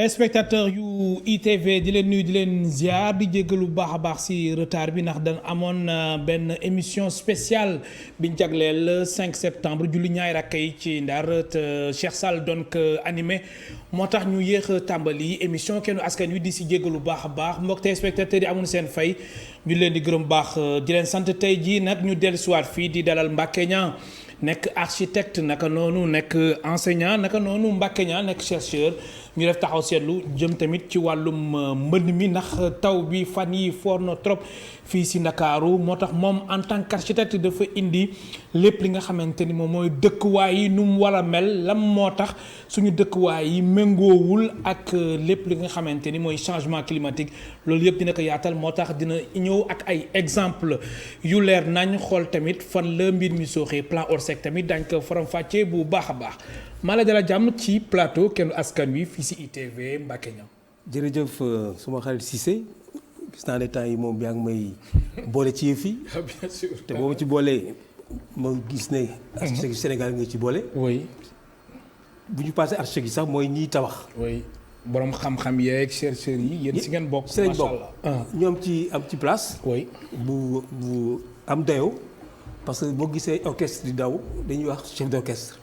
téléspectateur yu ITV di leen nuyu di leen ziar di jéggalu bu baax a baax ci retard bi ndax dañ amoon benn émission spéciale biñ jagleel 5 septembre julli ñaari rakka yi ci Ndar te Cheikh Sall doon ko animé moo tax ñu yéex a tàmbali émission kenn askan wi di si jéggalu bu baax a baax mbokk téléspectateurs yi amuñu seen fay ñu leen di gërëm baax di leen sant tey jii nag ñu dellusiwaat fii di dalal Mbacké Niang nekk architecte naka noonu nekk enseignant naka noonu Mbacké Niang nekk chercheur ñu def taxaw seetlu jëm tamit ci wàllum mbënd mi ndax taw bi fan yi foor na trop fii si Ndakaaru moo tax moom en tant qu'architecte dafa indi lépp li nga xamante ni moom mooy dëkkuwaay yi nu mu war a mel lam moo tax suñu dëkkuwaay yi méngoowul ak lépp li nga xamante ni mooy changement climatique loolu yëpp dina ko yaatal moo tax dina ñëw ak ay exemple yu leer nañ xool tamit fan la mbir mi sooxee plan Orsec tamit dañ ko faram-fàccee bu baax a baax maa la dala jàmm ci plateau kenn askan wi fii si ITV Mbacké Niang. jërëjëf suma xarit Cissé gis naa ne temps yi moom yaa ngi may boole ci yëf yi. bien sûr te boo ma ci boolee ma gis ne. architecte Sénégal nga ci boole. oui. bu ñu passé architecte yi sax mooy ñiy tabax. oui borom xam-xam yeeg chercheurs yi yéen si ngeen bokk. macha allah ñoom ci am ci place. oui bu am dayoo parce que boo gisee orchestre di daw dañuy wax chef d'orchestre.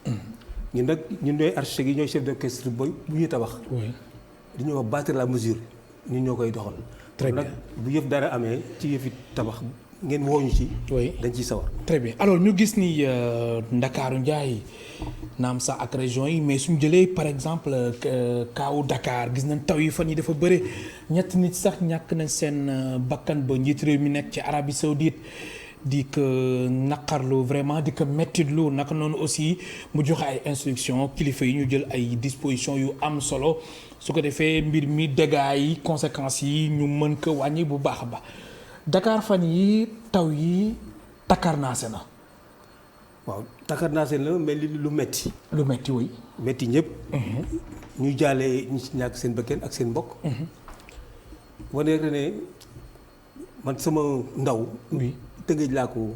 ñun nag ñun ñooy architecte yi ñooy chef d'orchestre bu ñuy tabax. oui dañuy wax battre la mesure ñun ñoo koy doxal. très bien nag bu yëf dara amee ci yëfi tabax ngeen wooñu ci. oui dañ ciy sawar. très bien alors ñu gis ni Ndakaaru Njaay naam sax ak région yi mais suñu jëlee par exemple kaawu Dakar gis nañ taw yi fan yi dafa bëre ñett nit sax ñàkk nañ seen bakkan ba njiit réew mi nekk ci Arabie Saoudite di ko naqarlu vraiment di ko mettitlu naka noonu aussi mu joxe ay instructions kilifa yi ñu jël ay dispositions yu am solo su ko defee mbir mi dégâts yi conséquences yi ñu mën ko wàññi bu baax a baax Dakar fan yi taw yi takarnaase na. waaw takarnaase na mel ni lu metti lu metti woy metti ñëpp. ñu jaalee ñu ci ñàkk seen bëkkeen ak seen mbokk. wane rek ne man sama ndaw. oui Tëngéej laa ko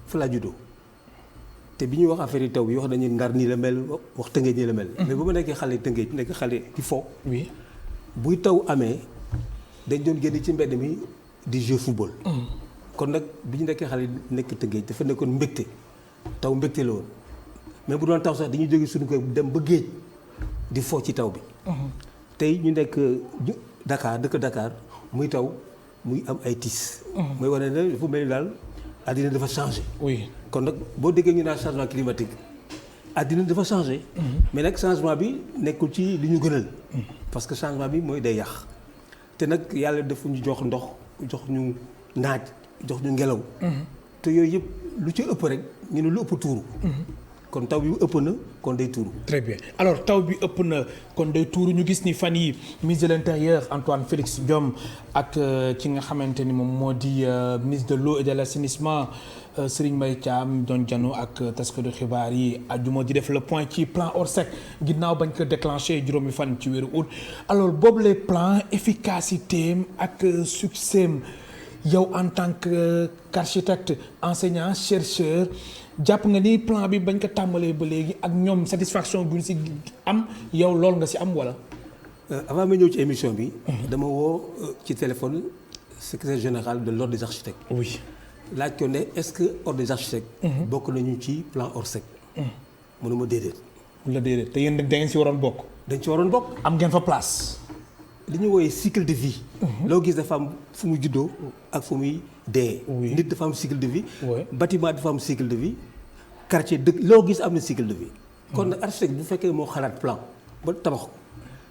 fa laa juddoo te bi ñuy wax affaire yi taw bi wax nañu Ndar nii la mel wax Tëngéej nii la mel. mais bu ma nekkee xale Tëngéej nekk xale di fo. oui buy taw amee dañ doon génn ci mbedd mi di jeu football. kon nag bi ñu nekkee xale nekk Tëngéej dafa nekkoon mbégte taw mbégte la woon mais bu doon taw sax dañuy jóge suñu ko dem ba géej di fo ci taw bi. tey ñu nekk Dakar dëkk Dakar muy taw muy am ay tiis. mooy wane ne dafa mel ni daal àddina dafa changé. oui kon nag boo déggee ñu naan changement climatique àddina dafa changé. mais nag changement bi nekkul ci li ñu gënal. parce que changement bi mooy day yàq te nag yàlla dafa ñu jox ndox jox ñu naaj jox ñu ngelaw. te yooyu yëpp lu ci ëpp rek ñu ne lu ëpp tuuru. kon taw bi ëpp na kon day tuuru. très bien alors taw bi ëpp na kon day tuuru ñu gis ni fan yi ministre de l'intérieur Antoine Félix Diome ak ci nga xamante ni moom moo di ministre de l'eau et de l'assainissement Serigne Mbaye Thiam doon jano ak taskatu xibaar yi àjjuma di def le point ci plan Orsec ginnaaw bañ ko déclenché juróomi fan ci weeru août alors boobu les plans efficacité ak succès yow en tant qu'architecte enseignant chercheur jàpp nga ni plan bi bañ ko tàmbalee ba léegi ak ñoom satisfaction bu ñu si am yow loolu nga si am wala. avant ma ñëw ci émission bi. dama woo ci téléphone secrétaire général de l'ordre des architectes. oui laaj ko ne est-ce que ordre des architectes. bokk nañu ci plan Orsec. mënuma déedéet. la déedéet te yéen da ngeen si waroon bokk. dañ ci waroon bokk. am ngeen fa place. li ñu wooyee cycle de vie. loo gis dafa am fu mu juddoo ak fu muy dee. nit dafa am cycle de vie. bâtiment dafa am cycle de vie. quartier dëkk loo gis am na cycle de vie. kon nag architecte bu fekkee moo xalaat plan ba tabax ko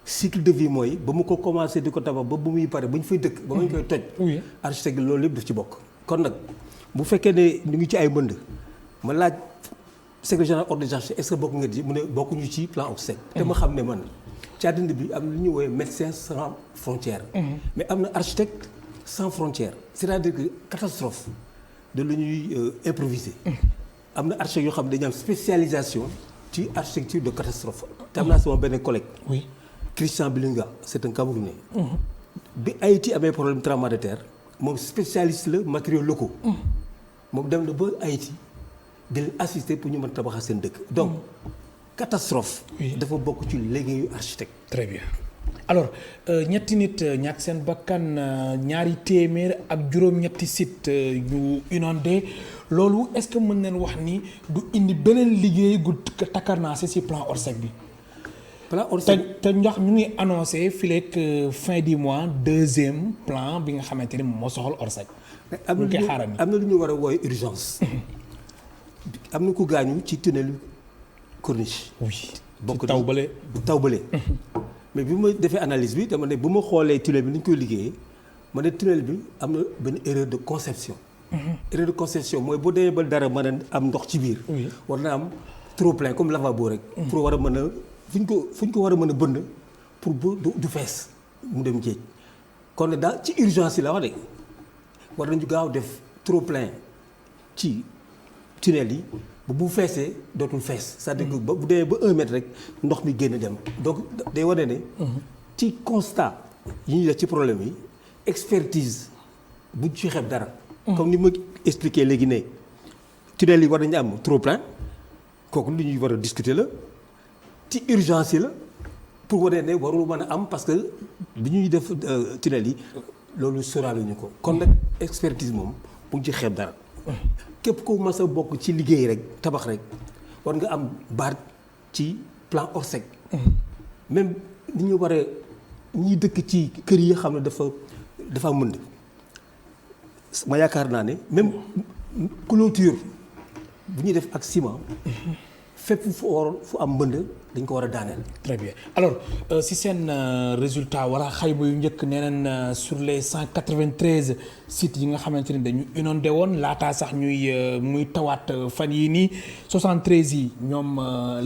cycle de vie mooy ba mu ko commencé di ko tabax ba bu muy pare ba ñu fay dëkk. ba mu ñu koy toj. architecte loolu yëpp daf ci bokk. kon nag bu fekkee ne ñu ngi ci ay mbënd ma laaj secrétaire général ordre des architectes est-ce que bokk nga ci mu ne bokkuñu ci plan Orsec. te ma xam ne man. ci àddina bi am na lu ñuy woowee médecin sans frontières. mais am na architecte sans frontières. c'est-à-dire que catastrophe de lu ñuy improviser. am na architecte yoo xam ne dañu am spécialisation ci architecture de catastrophe. te am naa sama benn collègue. oui Christian Bilinga c'est un Camerounais. bi Haïti amee problème tremblement de terre moom spécialiste la matériaux locaux. moom dem na ba Haïti di leen assister pour ñu mën tabaxal seen dëkk donc. catastrophe. dafa bokk ci liggéeyu architecte. très bien alors ñetti nit ñàkk seen bakkan ñaari téeméer ak juróom-ñetti site ñu inondé loolu est-ce que mën nañ wax ni du indi beneen liggéey gu takkarnaase ci plan Orsec bi. plan Orsec te ndax ñu ngi annoncé fileeg fin du mois deuxième plan bi nga xamante ni moo soxal Orsec. am na lu ñu war a wooye urgence. am na ku gaañu ci tunnel corniche. oui bokk taw bële taw bële. mais bi ma defee analyse bi dama ne bu ma xoolee tunnel bi ni ñu koy liggéeyee ma ne tunnel bi am na benn erreur de conception. erreur de conception mooy boo demee ba dara mën a am ndox ci biir. war na am trop plein comme lavabo rek. pour war a mën a fu ñu ko war a mën a bënn pour du fees mu dem géej kon ne daal ci urgence yi la wax de war nañu gaaw def trop plein ci tunnel yi bu feesee dootul fees c'est-à-dire que bu demee ba 1 mètre rek ndox mi génn dem donc day wane ne ci constat yi ñuy def ci problème yi expertise buñ ci xeeb dara comme ni ma expliqué léegi ne tunnel yi war nañu am trop plein kooku li ñuy war a discuter la ci urgence yi la pour wane ne warul mën a am parce que bi ñuy def tunnel yi loolu sóoraale ñu ko kon nag expertise moom bu ñu ci xeeb dara képp ko mas a bokk ci liggéey rek tabax rek war nga am baat ci plan Orsec. même ni ñu war a ñiy dëkk ci kër yi xam ne dafa mënd ma yaakaar naa ne même clôture bu ñuy def ak ciment fépp fu am mbënd dañ ko war a daaneel. très bien alors si seen résultat wala xayma yu njëkk nee nañ sur les 193 sites yi nga xamante ni dañu inondé woon laataa sax muy tawaat fan yii nii 73 yi ñoom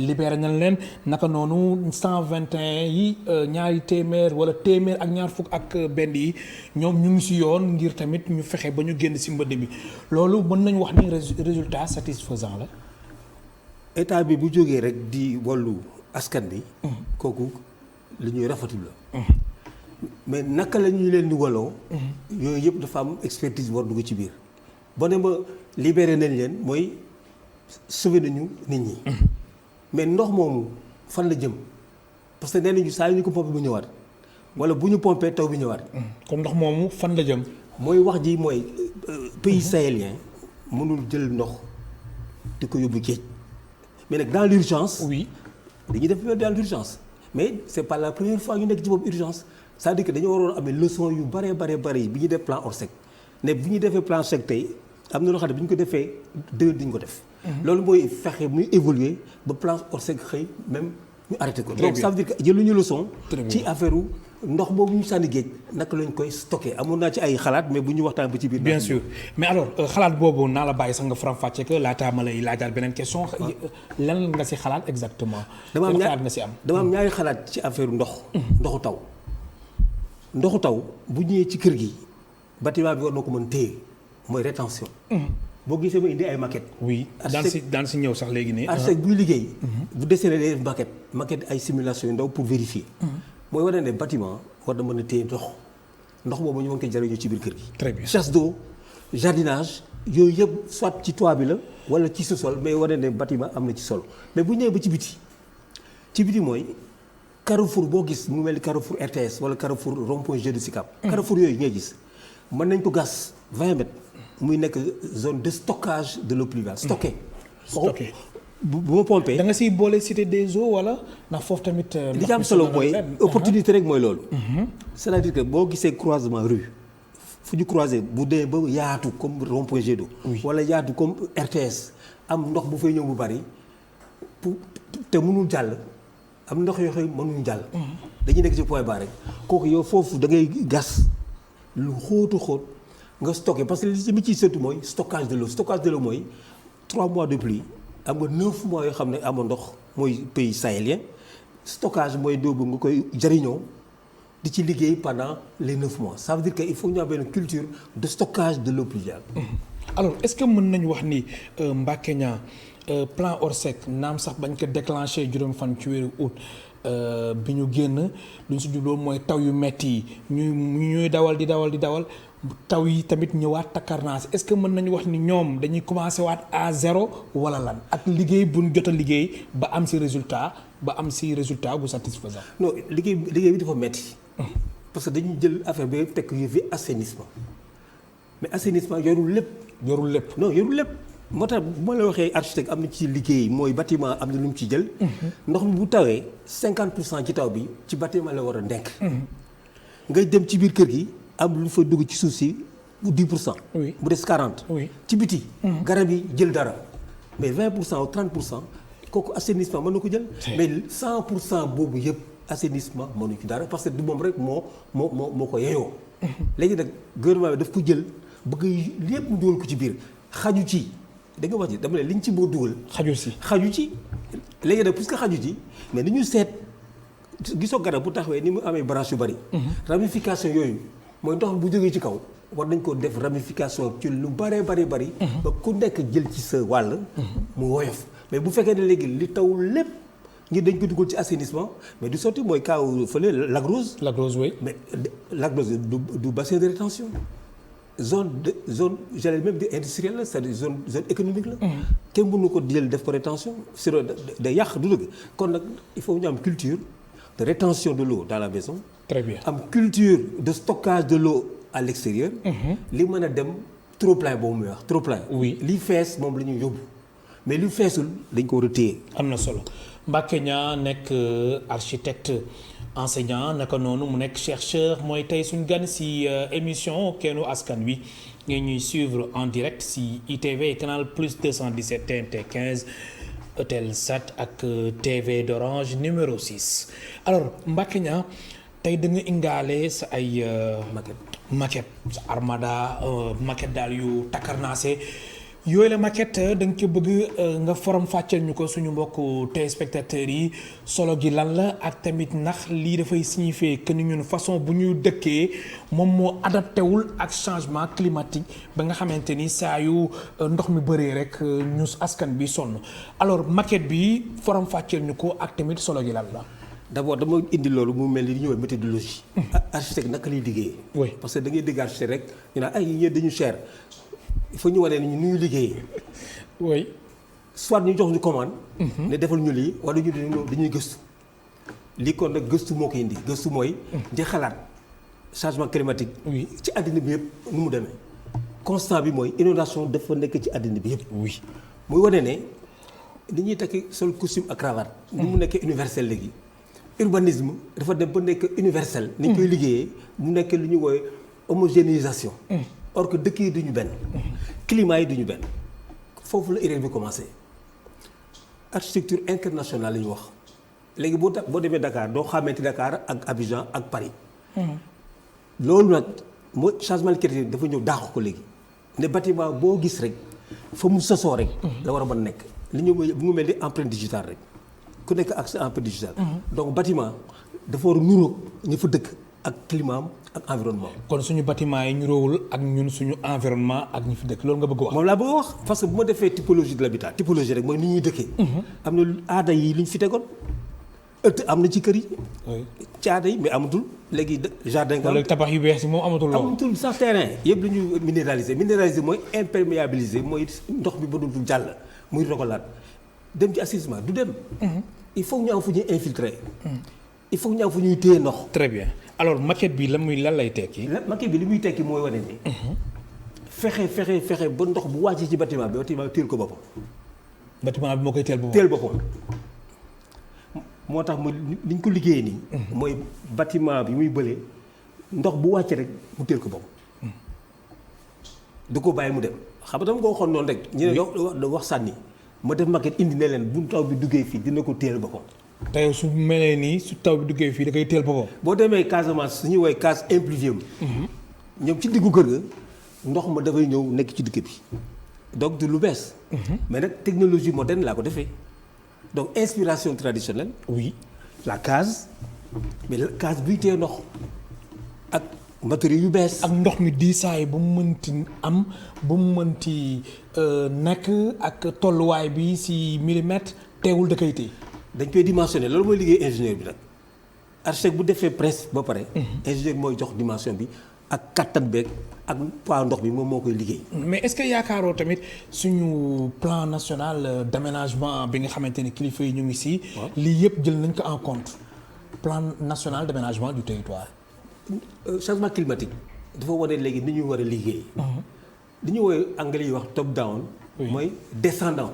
libéré nañ leen naka noonu 121 yi ñaari téeméer wala téeméer ak ñaar fukk ak benn yi ñoom ñu ngi si yoon ngir tamit ñu fexe ba ñu génn si mbënd bi loolu mën nañu wax ni résultat satisfaisant la. état bi bu jógee rek di wallu askan bi. kooku li ñuy rafetlu la. mais naka la ñuy leen di waloo. yooyu yëpp dafa am expertise war dugg ci biir. boo ne ma libéré nañ leen mooy sauvé nañu nit ñi. mais ndox moomu fan la jëm parce que nee nañu saa yu ñu ko pompé bu ñëwaat wala bu ñu pompé taw bi ñëwaat. kon ndox moomu fan la jëm. mooy wax ji mooy pays sahélien mënul jël ndox di ko yóbbu géej. mais nag dans l'urgence oui dañuy def dans l'urgence mais c'est pas la première fois ñu nekk ci boobu urgence c'est-à-dire que dañoo waroon amee leçon yu bare bi ñuy def plan Orsec ne bi ñuy defee plan Orsec tey am na loo xam ne bi ñu ko defee déwén dañu ko def. loolu mooy fexe muy évoluer ba plan Orsec xëy même ñu arrêté ko. donc ça veut dire que jëluñu leçon. ci affaire ndox boobu ñu sànni géej naka lañ koy stocké amoon naa ci ay xalaat mais bu ñu waxtaan ba ci biir. bien sûr mais alors xalaat boobu naa la bàyyi sax nga faram-fàccee que laataa ma lay laajaat beneen question. lan nga si xalaat exactement. dama am ñaari xalaat ci affaire ndoxu taw. ndoxu taw bu ñëwee ci kër gi bâtiment bi war na ko mën téye mooy rétention. boo gisee ma indi ay maquette. oui daan si ñëw sax léegi nii. architecte buy liggéey. bu desee day def maquette ay simulation yu ndaw pour vérifier. mooy wane ne bâtiment war na mën a téye ndox boobu ñu mën koy jariñoo ci biir kër gi. très bien chasse d'eau jardinage yooyu yëpp soit ci toit bi la wala ci sous-sol mais wane ne bâtiment am na ci solo mais bu ñëwee ba ci biti mooy carrefour boo gis mu mel ni carrefour RTS wala carrefour rond-point Jeu de Sicap. carrefour yooyu ngay gis mën nañ ko gas 20 mètres muy nekk zone de stockage de l'eau pluviale stocké. bu ma pompé da nga siy boole cité des eaux wala ndax foofu tamit. li ci am solo mooy opportunité rek mooy loolu. c'est-à-dire que boo gisee croisement rue fu ñu croiser bu dee ba yaatu comme rond-point Jet d'eau wala yaatu comme RTS am ndox bu fay ñëw bu bari pour te mënul jàll am ndox yoo xam ne mënuñu jàll. dañuy nekk ci point bas rek kooku yow foofu da ngay gas lu xóot nga stocké parce que li mi ciy sëtu mooy stockage de l'eau mooy 3 mois de pluie. am nga 9 mois yoo xam ne amoo ndox mooy pays sahélien stockage mooy doobu nga koy jariñoo di ci liggéey pendant les 9 mois ça veut dire que il faut ñu am benn culture de stockage de l'eau pluviale. alors est-ce que mën nañu wax ni Mbacké Niang plan Orsec naam sax bañ ko déclenché juróom fan ci weeru août bi ñu génn lu ñu si jubloon mooy taw yu metti yi ñuy dawal di dawal taw yi tamit ñëwaat takkarnaas est-ce que mën nañu wax ni ñoom dañuy commencer waat à zéro wala lan ak liggéey bu ñu jot a liggéey ba am ci résultat ba am si résultat bu satisfaisant. non liggéey bi dafa metti parce que dañuy jël affaire bi tekk yu fi assainissement mais assainissement yorul lépp. yorul lépp. non yorul lépp moo tax bu ma la waxee architecte am na ci liggéey mooy bâtiment am na lu mu ci jël. ndox mi bu tawee 50% ci taw bi ci bâtiment la war a nekk. ngay dem ci biir kër gi am lu fa dugg ci suuf si bu 10%. oui bu des 40. oui ci biti. garab yi jël dara mais 20% ou 30% kooku assainissement mën na ko jël. mais 100% boobu yëpp assainissement mënu ci dara parce que du moom rek moo ko yeyoo. léegi nag gouvernement bi daf ko jël bëgg lépp mu dugal ko ci biir xaju ci da nga wax ji dama ne liñ ci bëgg dugal. xaju ci léegi nag puisque xaju ci mais ni ñu seet gisoo garab bu taxawee ni mu amee branche yu bari. ramification yooyu mooy ndox bu jógee ci kaw war nañ ko def ramification ci lu bari. ba ku nekk jël ci sa wàll. mu woyof mais bu fekkee ne léegi li taw lépp. ngir dañ ko dugal ci assainissement mais du sotti mooy kaaw fële Lac Rose. Lac Rose oui. mais Lac Rose du bassin de rétention zone j'allais même dire industrielle la c'est-à-dire zone économique la. kenn mënu ko jël def ko rétention sur day yàq du dëgg kon nag il faut ñu am culture de rétention de l'eau dans la maison. très bien am culture de stockage de l'eau à l'extérieur. li mën a dem trop plein boobu muy wax trop plein. oui li fees moom la ñuy yóbbu mais li feesul dañ ko war a téye. am na solo. Mbacké Niang nekk architecte enseignant naka noonu mu nekk chercheur mooy tey suñ gan si émission Kennu Askan Wi ngeen ñuy suivre en direct si ITV canal plus 217 TNT 15 Eutelsat ak TV d'Orange numéro 6. alors Mbacké Niang tey da nga ingaale sa ay maquette sa armada maquette daal yu takkarnaase yooyu la maquette da nga ko bëgg nga forom fàcceel ñu ko suñu mbokk téléspectateurs yi solo gi lan la ak tamit ndax lii dafay signifier que ni ñun façon bu ñuy dëkkee moom moo adapté wul ak changement climatique ba nga xamante ni saa yu ndox mi bëree rek ñu askan bi sonn alors maquette bi forom fàcceel ñu ko ak tamit solo gi lan la. d'abord dama indi loolu mu mel ni li ñuy wax méthodologie. architecte naka lay liggéeyee. oui parce que da ngay dégg architecte rek ñu naan ay yéen dañu cher. il faut ñu wane ni ñu liggéeyee. oui. soit ñu jox ñu commande. ne defal ñu lii wala ñu dañuy gëstu. lii kon nag gëstu moo ko indi gëstu mooy. di xalaat changement climatique. oui ci àddina bi yëpp nu mu demee. constat bi mooy inondation dafa nekk ci àddina bi yëpp. oui muy wane ne ni ñuy takki sol costume ak cravate. ni mu nekkee universel léegi. urbanisme dafa dem ba nekk universel. ni ñu koy liggéeyee mu nekk lu ñu woowee homogénéisation. or que dëkk yi duñu benn. climat yi duñu benn. foofu la erreur bi commencé. architecture internationale la ñu wax. léegi boo demee Dakar doo xamante Dakar ak Abidjan ak Paris. loolu nag mooy changement climatique dafa ñëw dàq ko léegi. ne bâtiment boo gis rek fa mu sosoo rek. la war a mën nekk. li ñu bu mu mel ni empreinte digitale rek. ku nekk ak sa empreinte digitale. donc bâtiment dafa war a nuróog ñu fa dëkk ak climat am ak environnement. kon suñu bâtiment yi niroowul ak ñun suñu environnement ak ñi fi dëkk loolu nga bëgg wax. moom laa bëgg wax parce que bu ma defee typologie de l'habitat typologie rek mooy ni ñuy dëkkee. am na aada yi li ñu fi tegoon. ëtt am na ci kër yi. ci aada yi mais amatul léegi jardin. wala tabax yu bees yi moom amatul loolu. amatul sax terrain yëpp lu ñu minéraliser mooy imperméabiliser mooy ndox bi ba dul jàll muy rogalaat dem ci assainissement du dem. il faut ñu am fu ñuy infiltrer. il faut ñu am fu ñuy téye ndox. très bien alors maquette bi lan lay tekki. maquette bi li muy tekki mooy wane ni. fexe ba ndox bu wàccee ci bâtiment bi téel ko boppam. bâtiment bi moo koy téel boppam. moo tax li ñu ko liggéeyee nii. mooy bâtiment bi muy bëlee ndox bu wàcce rek mu téel ko boppam. du ko bàyyi mu dem xam nga dama ko waxoon noonu rek. ñu ne yow wax sànni ma def maquette indi ne leen bu taw bi duggee fii dina ko téel boppam. tey su melee nii su taw bi duggee fii da koy teel boppam. boo demee Casamance su ñuy woowee case impluvium. ñoom ci diggu kër ga ndox ma dafay ñëw nekk ci dëkk bi. donc du lu bees. mais nag technologie moderne laa ko defee. donc inspiration traditionnelle. oui la case. mais la case buy tee ndox. ak matériaux yu bees. ak ndox mi diisaay bu mu mënti am bu mu mënti nekk ak tolluwaay bi si millimètre teewul da koy téye. dañ koy dimensionné loolu mooy liggéey ingénieur bi nag architecte bu defee principe ba pare. ingénieur mooy jox dimension bi ak kattan beeg ak poids ndox bi moom moo koy liggéey. mais est-ce que yaakaaroo tamit suñu plan national d'aménagement bi nga xamante ni kilifa yi ñu ngi si. lii yëpp jël nañ ko en compte plan national d'aménagement du territoire. changement climatique dafa wane léegi ni ñu war a liggéey. li ñu woowee anglais yi wax top down. mooy descendant.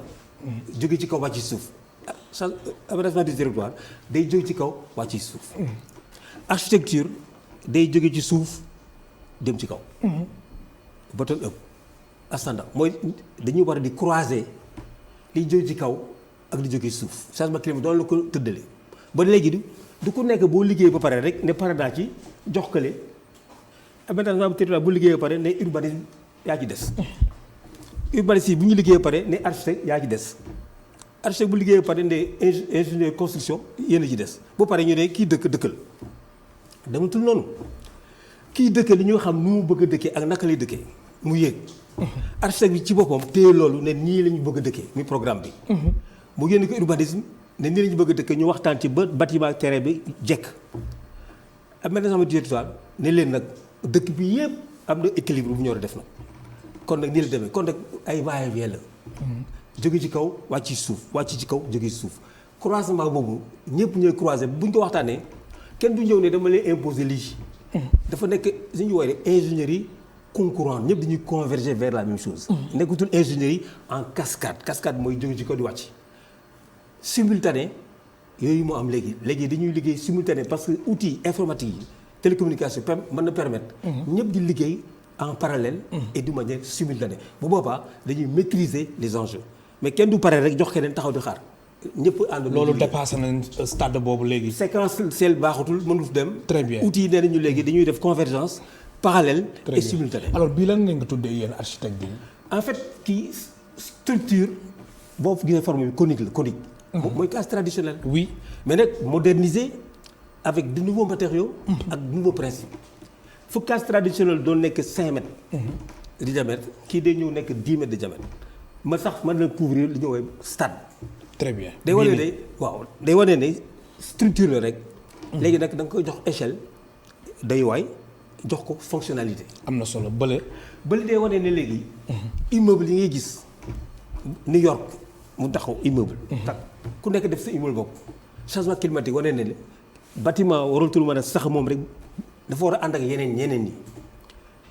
jóge ci kaw wàcc ci suuf. aménagement du territoire day jóge ci kaw wàcc ci suuf. architecture day jóge ci suuf dem ci kaw. bottom up ascendant mooy dañuy war a di croiser liy jóge ci kaw ak li jóge ci suuf changement climatique doon la ko tëddale ba léegi du ku nekk boo liggéey ba pare rek ne pare naa ci jox kële aménagement du territoire bu liggéey ba pare ne urbanisme yaa ci des. urbanisme yi bu ñu liggéey ba pare ne architecte yaa ci des. architecte bu liggéey ba pare ne ingénieur construction yéen a ci des bu pare ñu ne kii dëkkal dematul noonu kii dëkkee li ñu xam nu mu bëgg a dëkkee ak naka lay dëkkee mu yéeg. architecte bi ci boppam téye loolu ne nii la ñu bëgg a dëkkee muy programme bi. mu yéen ko urbanisme ne nii la ñu bëgg a dëkkee ñu waxtaan ci ba bâtiment terrain bi jekk. aménagement du territoire ne leen nag dëkk bi yëpp am na équilibre bu ñu war a def nag kon nag nii la demee kon nag ay va-et-vient la. jóge ci kaw wàcc ci suuf wàcc ci kaw jóge ci suuf croisement boobu ñëpp ñooy croiser bu ñu ko waxtaanee kenn du ñëw ne dama lay imposer lii. dafa nekk li ñu woowee ingénierie concurrente ñëpp dañuy converger vers la même chose. nekkatul ingénierie en cascade mooy jóge ci kaw di wàcc. simultané yooyu moo am léegi dañuy liggéey simultané parce que outils informatique yi télécommunication mën na permettre. ñëpp di liggéey en parallèle. et de manière simultanée bu boobaa dañuy maîtriser les enjeux mais kenn du pare rek jox keneen taxaw di xaar. ñëpp ànd loolu dépassé nañ stade boobu léegi. séquentiel baaxatul mënul dem. très bien outils yi nee nañu léegi dañuy def convergence parallèle et simultanée. alors bii lan ngeen ko tuddee yéen architecte bi. en fait kii structure boo gisee forme bi conique la conique. mooy case traditionnelle. oui mais nag modernisé avec de nouveaux matériaux. ak de nouveaux principes. fu case traditionnelle doon nekk 5 mètres. de diamètre kii day ñëw nekk 10 mètres de diamètre. ma sax mën na couvrir li ñuy woowee stade. très bien day wane ne structure la rek. léegi nag da nga koy jox échelle day waay jox ko fonctionnalité. am na solo bële day wane ne léegi. immeuble yi ngay gis New York mu taxaw immeuble. tak ku nekk def sa immeuble bopp. changement climatique wane ne ne bâtiment waratul mën a sax moom rek dafa war a ànd ak ñeneen ñi.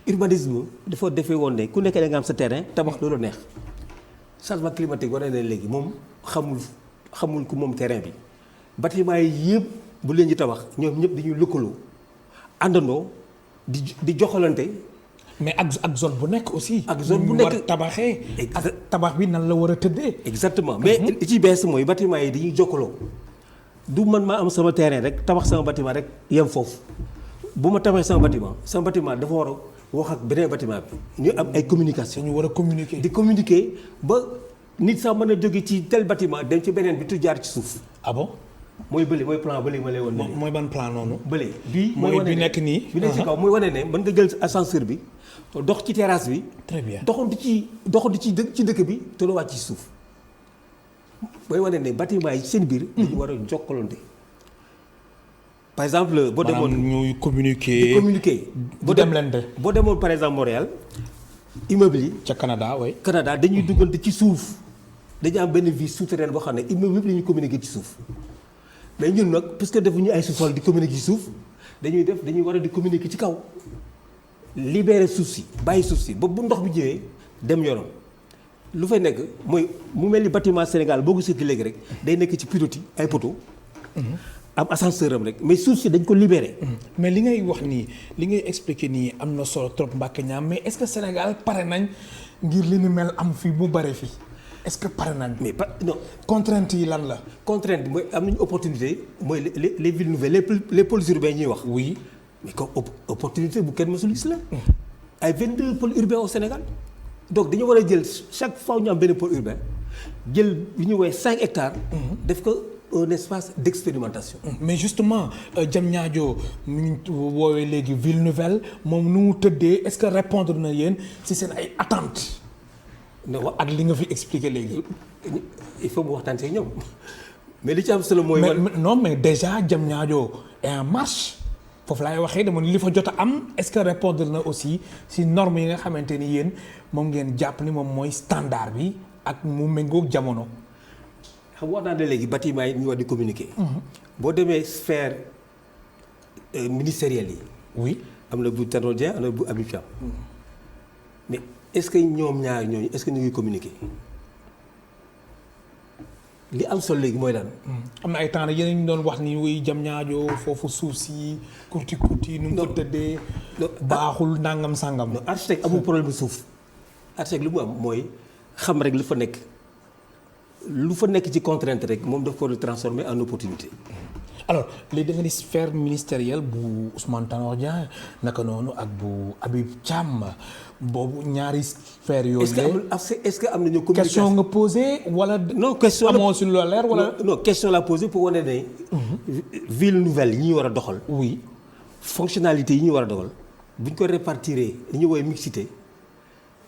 urbanisme dafa defee woon ne ku nekk da nga am sa terrain tabax loolu neex. changement climatique wane ne léegi moom xamul ku moom terrain bi bâtiment yi yëpp bu leen di tabax ñoom ñëpp dañuy lëkkaloo àndandoo di joxalante. mais ak zone bu nekk aussi. ak zone bu nekk war tabaxee. ak tabax bi nan la war a tëddee. exactement mais li ci bees mooy bâtiment yi dañuy jokkaloo du man maa am sama terrain rek tabax sama bâtiment rek yem foofu bu ma tabaxee sama bâtiment dafa war a wax ak beneen bâtiment bi ñu am ay communication. ñu war a communiquer. di communiquer ba nit sax mën a jóge ci tel bâtiment dem ci beneen bi tu jaar ci suuf. ah bon. mooy plan bële ma lay woon. mooy ban plan noonu. bële bii mooy bi nekk nii. bi nekk ci kaw mooy wane ne mën nga jël ascenseur bi dox ci terrasse bi. très bien doxantu ci dëkk bi te doo wàcc ci suuf mooy wane ne bâtiment yi seen biir. dañu war a jokkalante. par exemple boo demoon ñuy communiquer. boo demoon par exemple Montréal immeuble yi. ca Canada oui. Canada dañuy duggante ci suuf dañu am benn vie souterraine boo xam ne immeuble yëpp dañuy communiquer ci suuf mais ñun nag puisque defuñu ay sous-sol di communiquer ci suuf dañuy war a di communiquer ci kaw libérer suuf si bàyyi suuf si ba bu ndox bi ñëwee dem yoonam lu fay nekk mooy mu mel ni bâtiment Sénégal boo gisee léegi rek day nekk ci pilotis ay poteaux. am ascenseur am rek mais suuf si dañ ko libéré. mais li ngay wax nii li ngay expliquer nii am na solo trop Mbacké Niang mais est-ce que Sénégal pare nañ ngir li ni mel am fii bu bare fii est-ce que pare nañ. mais non contrainte yi lan la. contrainte bi mooy am nañu opportunité mooy les villes nouvelles les pôles urbains ñuy wax. oui mais comme opportunité bu kenn mësul gis la. ay 22 pôles urbains au Sénégal donc dañu war a jël chaque fois ñu am benn pôle urbain jël li ñuy woowee 5 hectares. def ko. un espace d'expérimentation. mais justement Diamniadio mu ngi woowee léegi ville nouvelle moom nu mu tëddee est-ce que répondre na yéen ci seen ay attentes. ak li nga fi expliquer léegi. il faut mu waxtaan ci ñoom mais li ci am solo mooy. non mais déjà Diamniadio est en marche foofu laay waxee dama li fa jot a am est-ce que répondre na aussi si normes yi nga xamante ni yéen moom ngeen jàpp ni moom mooy standard bi ak mu méngoog jamono. xam nga wax naa ne léegi bâtiment yi ñu war di communiquer. boo demee sphère ministérielle yi. oui am na bu Tanor Dieng am na bu Habib Thiam. mais est-ce que ñoom ñaar ñooñu est-ce que ñu ngi communiquer li am solo léegi mooy lan. am na ay temps nag yéen ñu doon wax ni wuy jam ñaajo foofu suuf si kurti nu mu ko tëddee. baaxul nangam sangam. non architecte amul problème suuf architecte lu mu am mooy xam rek lu fa nekk ci contrainte rek moom daf ko transformer en opportunité. alors léegi da nga ni sphère ministérielle bu Ousmane Tanor Dieng naka noonu ak bu Habib Thiam boobu ñaari sphère yooyu. est-ce que am nañu communication question nga posé wala. non question amoo suñu la leer wala. non question la posé pour wane ne. ville nouvelle yi ñu war a doxal. oui fonctionnalité yi ñu war a doxal bu ñu ko répartir li ñuy woowee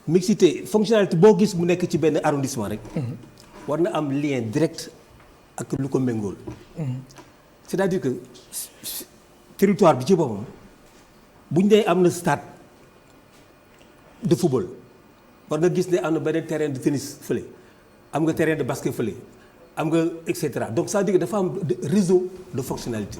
mixité fonctionnalité boo gis mu nekk ci benn arrondissement rek. war na am lien direct ak lu ko méngool. c'est-à-dire que territoire bi ci boppam bu ñu nee am na stade de football war nga gis ne am na beneen terrain de tennis fële am nga terrain de basket fële am nga et cetera donc ça veut dire que dafa am réseau de fonctionnalité.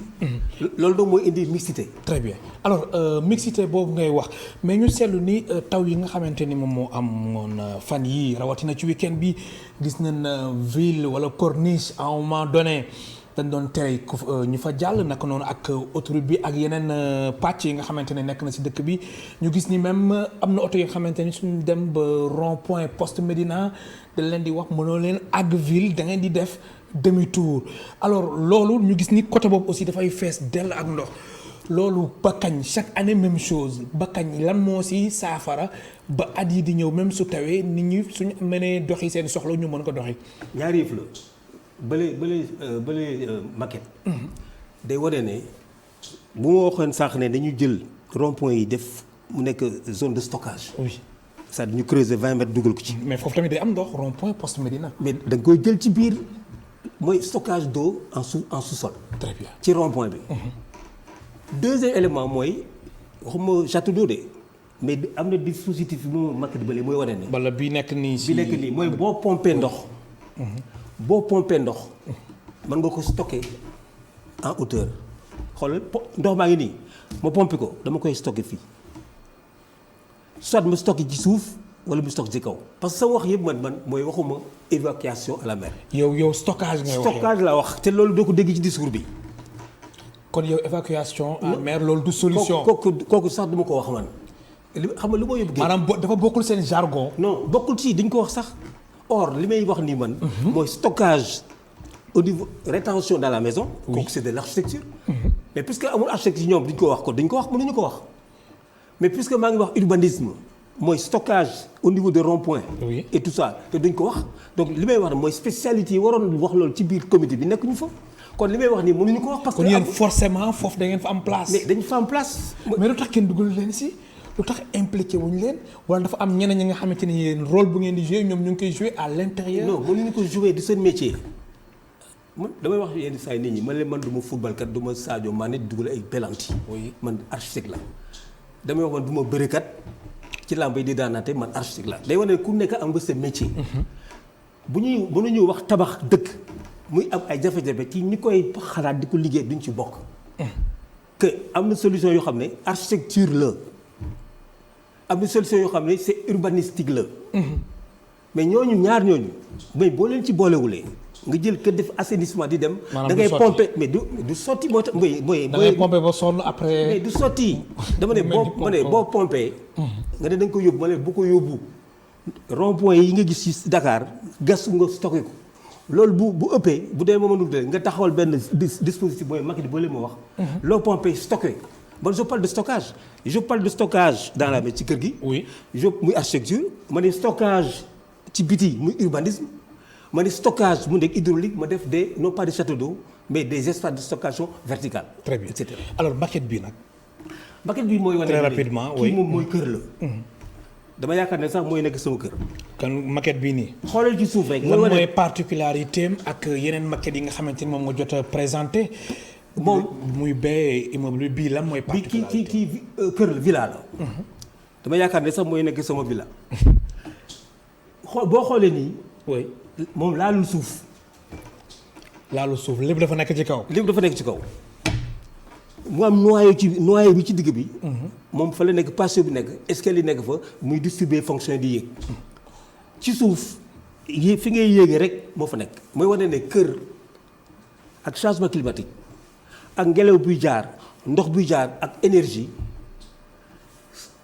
loolu donc mooy indi mixité. très bien alors mixité boobu ngay wax mais ñu seetlu ni taw yi nga xamante ni moom moo amoon fan yii rawatina ci week-end bi gis nañ ville wala corniche à un moment donné. dañ doon tere ñu fa jàll naka noonu ak autoroute bi ak yeneen pàcc yi nga xamante ne nekk na ci dëkk bi ñu gis ni même am na oto yi nga xamante ni suñu dem ba rond point poste Médina dañ leen di wax mënoo leen àgg ville da ngeen di def demi tour alors loolu ñu gis ni côté boobu aussi dafay fees dell ak ndox loolu ba kañ chaque année même chose ba kañ lan moo ci saafara ba at yi di ñëw même su tawee nit ñi suñu mënee doxi seen soxla ñu mën ko doxi. ñaari yëf la. bële maquette. day wane ne bu ma waxoon sànq ne dañu jël rond-point yi def mu nekk zone de stockage. oui c'est-à-dire ñu creuser 20 mètres dugal ko ci. mais foofu tamit day am ndox rond-point poste Médina. mais da nga koy jël ci biir mooy stockage d'eau en sous-sol. très bien ci rond-point bi. deuxième élément mooy waxuma château d'eau de mais am na dispositif bi mu maquette bële mooy wane ne. wala bi nekk nii si bi nekk nii mooy boo pompé ndox. boo pompé ndox mën nga ko stocker en hauteur xoolal ndox maa ngi nii ma pompé ko dama koy stocker fii soit ma stocké ci suuf wala mu stocké ci kaw parce que sa wax yëpp man mooy waxuma évacuation à la mer. yow stockage ngay wax stockage laa wax te loolu doo ko dégg ci discours bi. kon yow évacuation à mer loolu du solution. kooku sax duma ko wax man xam nga lu ma yóbbu. maanaam dafa bokkul seen jargon. non bokkul ci dañ ko wax sax. or li may wax nii man. mooy stockage au niveau rétention dans la maison. kooku c'est de l'architecture. mais puisque amul architecture ñoom duñ ko wax ko dañ ko wax mënuñu ko wax. mais puisque maa ngi wax urbanisme mooy stockage au niveau de rond-point. oui et tout ça te duñ ko wax donc li may wax ne mooy spécialité yi waroon wax loolu ci biir comité bi nekkuñu fa. kon li may wax nii mënuñu ko wax. parce que kon yéen forcément foofu da ngeen fa am place. mais dañu fa am place. mais lu tax kenn dugal leen si. lu tax impliqué wuñu leen wala dafa am ñeneen ñi nga xamante ni yéen rôle bu ngeen di jouer ñoom ñu ngi koy jouer à l'intérieur. non mënuñu ko jouer di seen métier man damay wax yenn saa yi nit ñi man leen man du ma football kat du ma Sadio Mané dugal ay pelanti. oui man architecte la. damay wax man du ma bërekat ci làmb yi di daanaate man architecte la. day wane ku nekk am nga sa métier. bu ñuy mënuñu wax tabax dëkk muy am ay jafe-jafe ci ñi koy xalaat di ko liggéey duñ ci bokk. que am na solution yoo xam ne architecture la. am na solution yoo xam ne c'est urbanistique la. mais ñaar ñooñu mais boo leen ci boolewulee nga jël kër def assainissement di dem. da ngay pomper mais du sotti moo tax mooy. da ngay pomper ba sonn après. mais du sotti. dama ne boo pomper. nga ne da nga ko yóbbu ma ne bu ko yóbbu. rond-point yi nga gis ci Dakar gas nga stocké ko loolu bu ëppee bu dee mënul nga taxawal benn dispositif mooy maquette boo leen ma wax. loo pomper stocké. man je parle de stockage je parle de stockage dans la ci kër gi. oui muy architecture ma ne stockage ci biti muy urbanisme ma ne stockage mu nekk hydraulique ma def des non pas des châteaux d'eau mais des espaces de stockation verticale. très bien et cetera. alors maquette bi nag. maquette bi mooy wane très rapidement oui kii moom mooy kër la. dama yaakaar ne sax mooy nekk sama kër. kan maquette bii nii. xoolal ci suuf rek. lan mooy particularité am ak yeneen maquette yi nga xamante ni moom nga jot a présenté moom muy bee immeuble bii lan mooy. bi kii kër la villa la. dama yaakaar ne sax mooy nekk sama villa. boo xoolee nii. oui moom laalul suuf. laalu suuf lépp dafa nekk ci kaw. lépp dafa nekk ci kaw. mu am noyau bi ci digg bi. moom fa la nekk patio bi nekk escalier nekk fa muy distribuer fonction di yéeg. ci suuf fi ngay yéegee rek moo fa nekk. mooy wane ne kër ak changement climatique ak ngelaw buy jaar ndox buy jaar ak énergie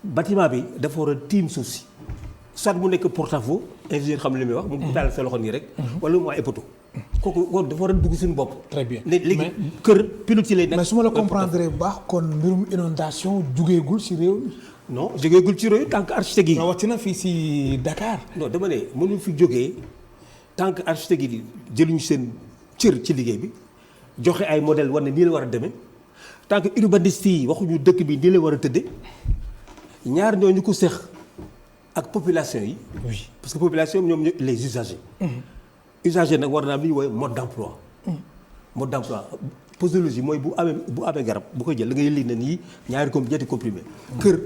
bâtiment bi dafa war a tiim suuf si soit mu nekk porte-à-faux ingénieur xam li muy wax. mu taal sa loxo nii rek. wala mu ay poto. kooku dafa war a dugg suñu bopp. très bien léegi kër pilote lay nekk. mais su ma la comprendre bu baax kon mbirum inondation jugeegul ci réew mi. non jógeegul ci réew tant que architecte yi. rawatina fii ci Dakar. non dama ne mënu fi jógee tant que architecte yi jëluñu seen cër ci liggéey bi joxe ay modèle war ne nii la war a demee tant que urbaniste yi waxuñu dëkk bi nii la war a tëddee ñaar ñooñu ko seq ak population yi. oui parce que population ñoom les usagers. usager nag war naa am li ñuy woowee mode d'emploi. mode d'emploi posologie mooy bu amee garab bu koy jël da ngay lii ne nii ñaari ñetti comprimé. kër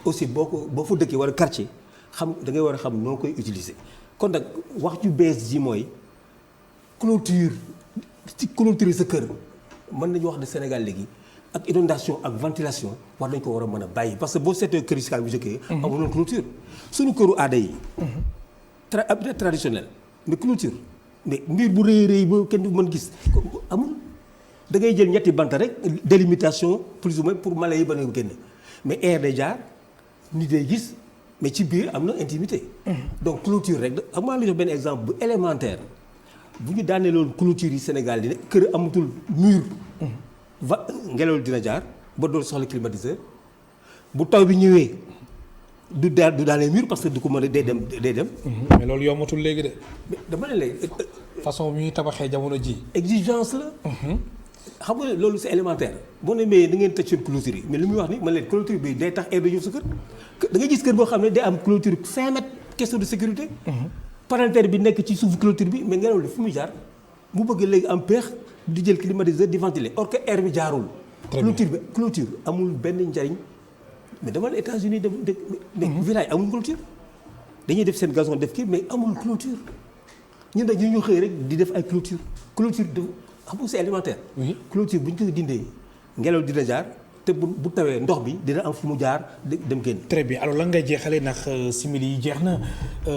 aussi boo fa dëkkee wala quartier xam da ngay war a xam noo koy utiliser. kon nag wax ju bees ji mooy clôture sa kër mën nañu wax ne Sénégal léegi ak inondation ak ventilation war nañ ko war a mën a bàyyi parce que boo seetee kër yi bu jëkkee amuloon clôture suñu këru aada yi. traditionnel mais clôture mais mbir bu rëy ba kenn du mën gis amul da ngay jël ñetti bant rek délimitation plus ou moins pour mala yi ba nga génn mais air day jaar nit day gis mais ci biir am na intimité. donc clôture rek am naa la jox benn exemple bu élémentaire bu ñu daanee loolu clôture yi Sénégal di ne kër amatul mur. ngelaw dina jaar ba doon soxla climatiseur bu taw bi ñëwee. du daanee mur parce que du ko mën a day dem. mais loolu yombatul léegi de. dama ne léegi. façon bi ñuy tabaxee jamono ji. exigence la. xam nga loolu c'est élémentaire. boo ne mais da ngeen tëj seen clôture yi mais li muy wax ni man leen clôture bi day tax air du ñëw sa kër. da ngay gis kër boo xam ne day am clôture 5 mètres question de sécurité. parentère bi nekk ci suufu clôture bi mais ngelaw li fu muy jaar mu bëgg léegi am peex di jël climatiseur di ventiler or que air bi jaarul. clôture amul benn njariñ. mais dama ne États-Unis mais village amul clôture dañuy def seen gazon def kii mais amul clôture ñun nag ñu xëy rek di def ay clôture de xam nga c'est élémentaire. oui clôture bu ñu ko dindee ngelaw dina jaar te bu tawee ndox bi dina am fu mu jaar dem génn. très bien alors lan ngay jeexalee ndax simili yi jeex na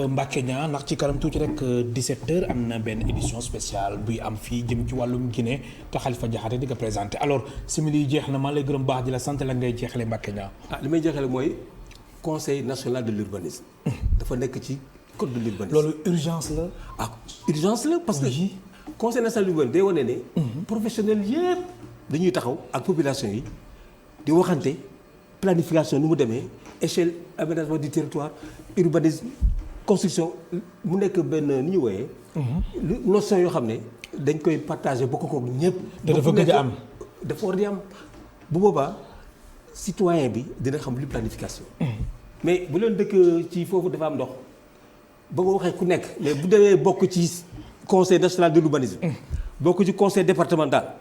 Mbacké Niang ndax ci kanam tuuti rek 17h am na benn édition spéciale buy am fii jëm ci wàllum Guinée te Khalifa Diakhaté di ko présenté alors simili yi jeex na maa lay gërëm baax di la sant lan ngay jeexalee Mbacké Niang. li may jeexalee mooy conseil national de l'urbanisme. dafa nekk ci code de l'urbanisme. loolu urgence la. urgence la parce que conseil national de l'urbanisme day wane ne. professionnel yëpp dañuy taxaw ak population yi. di waxante planification nu mu demee échelle aménagement du territoire urbanisme construction mu nekk benn ni ñu wooyee. notion yoo xam ne dañ koy partager bokk ko ñëpp. dafa gëj a am dafa war di am bu boobaa citoyen bi dina xam lu planification. mais bu leen dëkk ci foofu dafa am ndox ba nga waxee ku nekk mais bu demee bokk ci conseil national de l'urbanisme. bokk ci conseil départemental.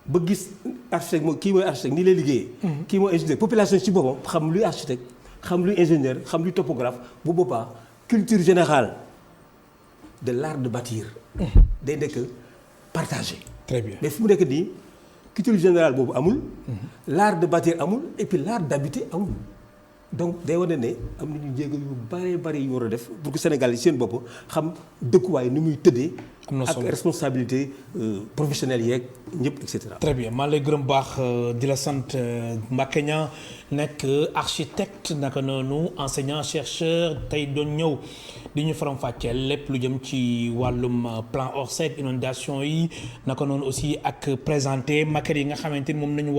ba gis architecte mooy kii mooy architecte nii lay liggéeyee. kii mooy ingénieur population ci boppam xam luy architecte xam luy ingénieur xam luy topographe bu boobaa culture générale de l'art de bâtir. day nekk partagé. très bien mais fu mu nekk nii culture générale boobu amul. l'art de bâtir amul et puis l'art d'habiter amul. donc day wane ne am nañu jéego yu bari yu war a def pour que Sénégal yi seen bopp xam dëkkuwaay ni muy tëddee. am na solo ak responsabilité professionnelle yeeg ñëpp et cetera. très bien maa lay gërëm baax di la sant Mbacké Niang nekk architecte naka noonu enseignant chercheur tey doon ñëw di ñu faram-fàcceel lépp lu jëm ci wàllum plan Orsec inondation yi naka noonu aussi ak présenter maquette yi nga xamante ni moom nañu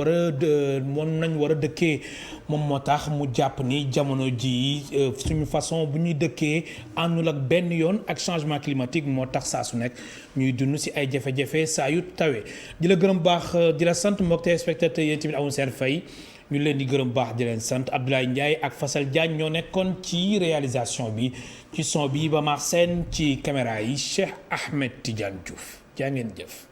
war a dëkkee moom moo tax mu jàpp ni jamono ji suñu façon bu ñuy dëkkee àndul ak benn yoon ak changement climatique moo tax saa su nekk ñuy dund ci ay jafe-jafe saa yu tawee di la gërëm baax di la sant mbokk téléspectateurs yéen tamit amul seen fay ñu leen di gërëm baax di leen sant Abdoulaye Ndiaye ak Fassal Diagne ñoo nekkoon ci réalisation bi ci son bi ba Mar Sène ci caméra yi Cheikh Ahmed Tidiane Diouf jaa ngeen jëf